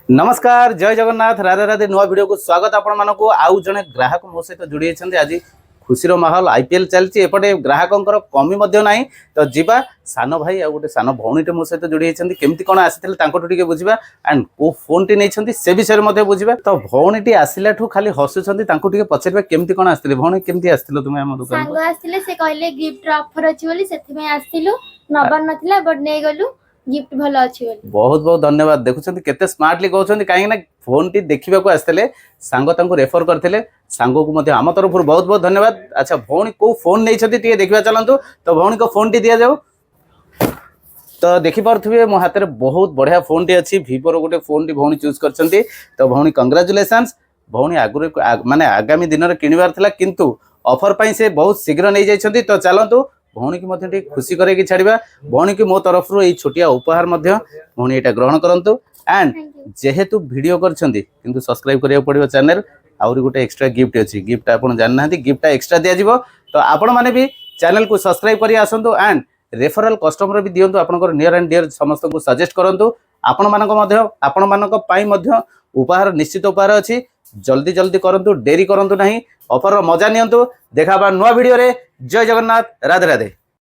नमस्कार जय जगन्नाथ राधे राधे नुआ वीडियो को स्वागत आपण मानक आउ जने ग्राहक मो सहित जोड़ी आज खुशीर माहौल आईपीएल चलती एपटे ग्राहकों कमी ना तो जीवा सान भाई आ गोटे सान भौणीटे मो सहित जोड़ी केमती कौन आसी बुझा एंड को फोन टी नहीं से विषय में बुझा तो भौणीटी आसला खाली हसुँच पचारे केमती कौन आसते भौणी केमती आसो तुम आम दुकान से कहले गिफ्ट ऑफर अछि बोली सेति में आस्तिलु नबर नथिला बट नै गलु गिफ्ट भलो अछि बोली बहुत बहुत धन्यवाद देखुछंती केते स्मार्टली कहउछंती काहे ना फोन टी देखिबा को आस्तले सांग तांको रेफर करथिले सांगो को मध्ये हम तरफ बहुत बहुत धन्यवाद। अच्छा भौणी को फोन नै छथि टिके देखिबा चलंतु तो भौणी को फोन टी दिया जाऊ तो देखि पारथुबे मो हाथ में बहुत बढ़िया फोन टी अछि Vivo रो गोटे फोन टी भौणी चूज करछंती तो भौणी कांग्रेचुलेशंस भौणी आगुरे माने आगामी दिन रे किनिबार थिला किंतु ऑफर पई से बहुत शीघ्र नै जाइछंती तो चलंतु भौणी की मध्य टी खुशी करे कि छाड़िबा भौणी की मो तरफ रो ए छोटिया उपहार मध्य भौणी एटा ग्रहण करंतु एंड जेहेतु वीडियो करछंती किंतु सब्सक्राइब करिया पड़िबो चैनल आउरी गोटे एक्स्ट्रा गिफ्ट अछि गिफ्ट आपण जान नांती गिफ्ट एक्स्ट्रा दिया जिवो तो आपण माने भी चैनल को सब्सक्राइब करि आसंतु एंड रेफरल कस्टमर भी दियंतु आपनकर नियर एंड डियर समस्त को सजेस्ट करंतु आपण मानक मध्य आपण मानक पई मध्य उपहार निश्चित उपहार अछि जल्दी जल्दी करंतु डेरी करंतु नहीं ऑफर रो मजा नियंतु देखा बा नुआ वीडियो रे जय जगन्नाथ राधे राधे।